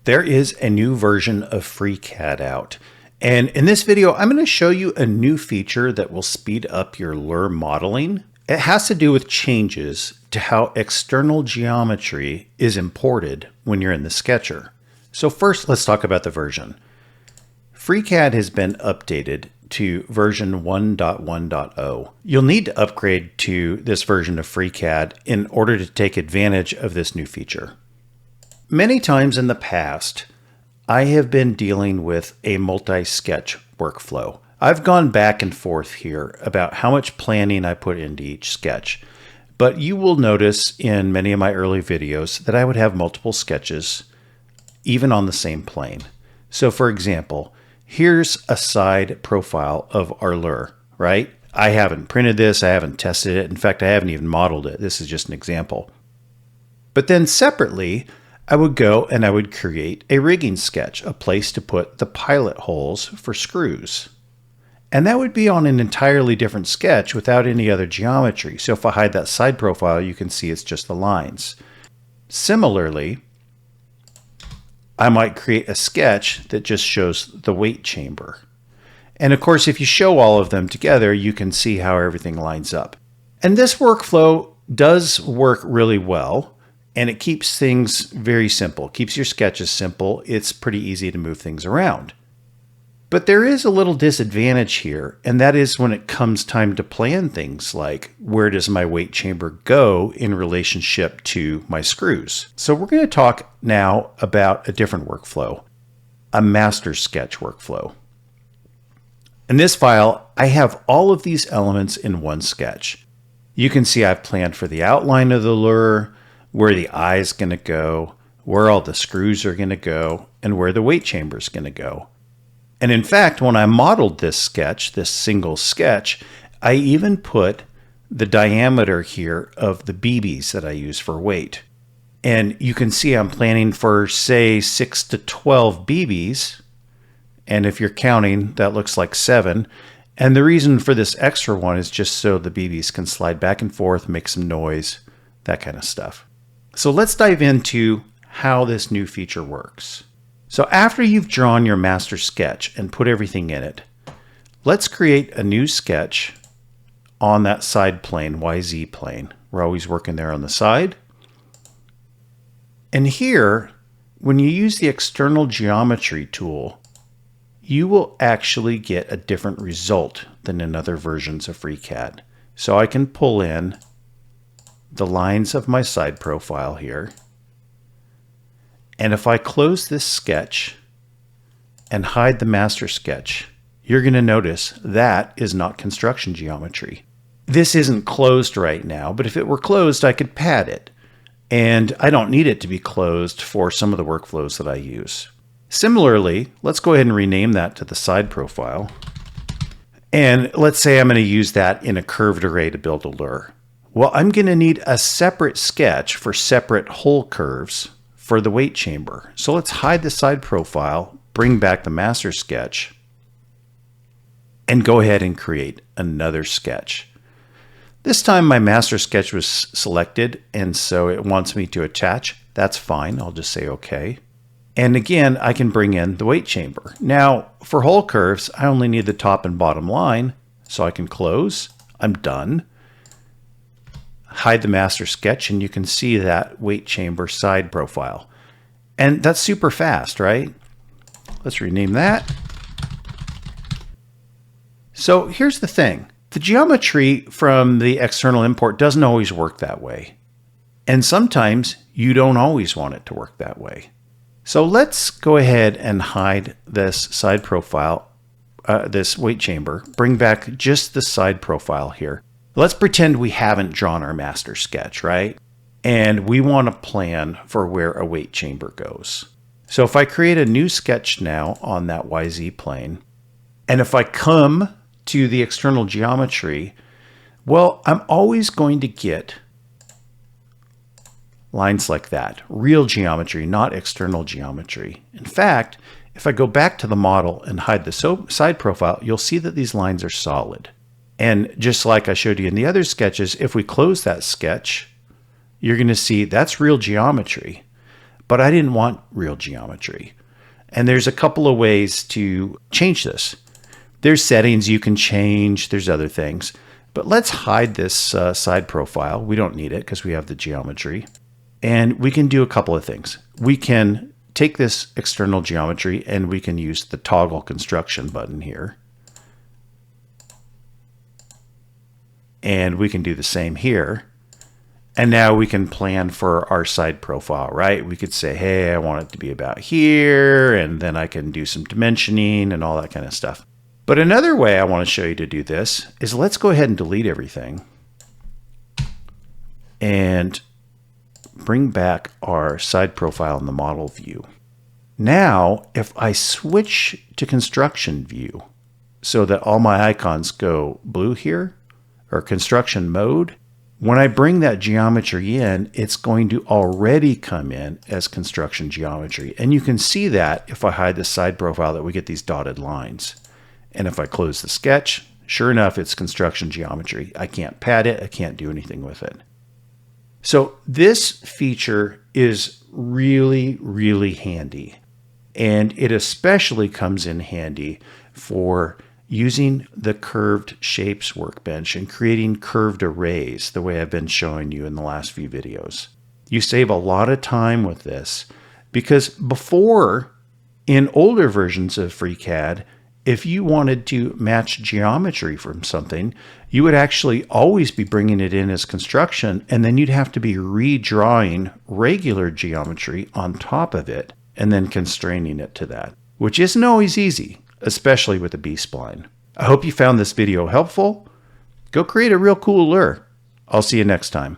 There is a new version of FreeCAD out. And in this video, I'm going to show you a new feature that will speed up your Lure modeling. It has to do with changes to how external geometry is imported when you're in the sketcher. So first, let's talk about the version. FreeCAD has been updated to version 1.1.0. You'll need to upgrade to this version of FreeCAD in order to take advantage of this new feature. Many times in the past, I have been dealing with a multi-sketch workflow. I've gone back and forth here about how much planning I put into each sketch, but you will notice in many of my early videos that I would have multiple sketches, even on the same plane. So for example, here's a side profile of our Lure, right? I haven't printed this, I haven't tested it. In fact, I haven't even modeled it. This is just an example. But then separately, I would go and I would create a rigging sketch, a place to put the pilot holes for screws. And that would be on an entirely different sketch without any other geometry. So if I hide that side profile, you can see it's just the lines. Similarly, I might create a sketch that just shows the weight chamber. And of course, if you show all of them together, you can see how everything lines up. And this workflow does work really well. And it keeps things very simple, keeps your sketches simple. It's pretty easy to move things around. But there is a little disadvantage here, and that is when it comes time to plan things like where does my weight chamber go in relationship to my screws. So we're going to talk now about a different workflow, a master sketch workflow. In this file, I have all of these elements in one sketch. You can see I've planned for the outline of the Lure, where the eye is going to go, where all the screws are going to go, and where the weight chamber is going to go. And in fact, when I modeled this sketch, this single sketch, I even put the diameter here of the BBs that I use for weight. And you can see I'm planning for, say, 6 to 12 BBs. And if you're counting, that looks like 7. And the reason for this extra one is just so the BBs can slide back and forth, make some noise, that kind of stuff. So let's dive into how this new feature works. So after you've drawn your master sketch and put everything in it, let's create a new sketch on that side plane, YZ plane. We're always working there on the side. And here, when you use the external geometry tool, you will actually get a different result than in other versions of FreeCAD. So I can pull in the lines of my side profile here. And if I close this sketch and hide the master sketch, you're going to notice that is not construction geometry. This isn't closed right now, but if it were closed, I could pad it. And I don't need it to be closed for some of the workflows that I use. Similarly, let's go ahead and rename that to the side profile. And let's say I'm going to use that in a curved array to build a Lure. Well, I'm going to need a separate sketch for separate hole curves for the weight chamber. So let's hide the side profile, bring back the master sketch, and go ahead and create another sketch. This time my master sketch was selected, and so it wants me to attach. That's fine. I'll just say OK. And again, I can bring in the weight chamber. Now, for hole curves, I only need the top and bottom line, so I can close. I'm done. Hide the master sketch, and you can see that weight chamber side profile. And that's super fast, right? Let's rename that. So here's the thing. The geometry from the external import doesn't always work that way. And sometimes you don't always want it to work that way. So let's go ahead and hide this side profile, this weight chamber, bring back just the side profile here. Let's pretend we haven't drawn our master sketch, right? And we want to plan for where a weight chamber goes. So if I create a new sketch now on that YZ plane, and if I come to the external geometry, well, I'm always going to get lines like that. Real geometry, not external geometry. In fact, if I go back to the model and hide the side profile, you'll see that these lines are solid. And just like I showed you in the other sketches, if we close that sketch, you're going to see that's real geometry. but I didn't want real geometry. And there's a couple of ways to change this. There's settings you can change. There's other things. But let's hide this side profile. We don't need it because we have the geometry. And we can do a couple of things. We can take this external geometry and we can use the toggle construction button here. And we can do the same here. And now we can plan for our side profile, right? We could say, hey, I want it to be about here, and then I can do some dimensioning and all that kind of stuff. But another way I want to show you to do this is let's go ahead and delete everything and bring back our side profile in the model view. Now, if I switch to construction view so that all my icons go blue here, or construction mode, when I bring that geometry in, it's going to already come in as construction geometry. And you can see that if I hide the side profile that we get these dotted lines. And if I close the sketch, sure enough, it's construction geometry. I can't pad it. I can't do anything with it. So this feature is really, really handy. And it especially comes in handy for using the curved shapes workbench and creating curved arrays the way I've been showing you in the last few videos. You save a lot of time with this because before, in older versions of FreeCAD, if you wanted to match geometry from something, you would actually always be bringing it in as construction, and then you'd have to be redrawing regular geometry on top of it and then constraining it to that, which isn't always easy, especially with a B-spline. I hope you found this video helpful. Go create a real cool lure. I'll see you next time.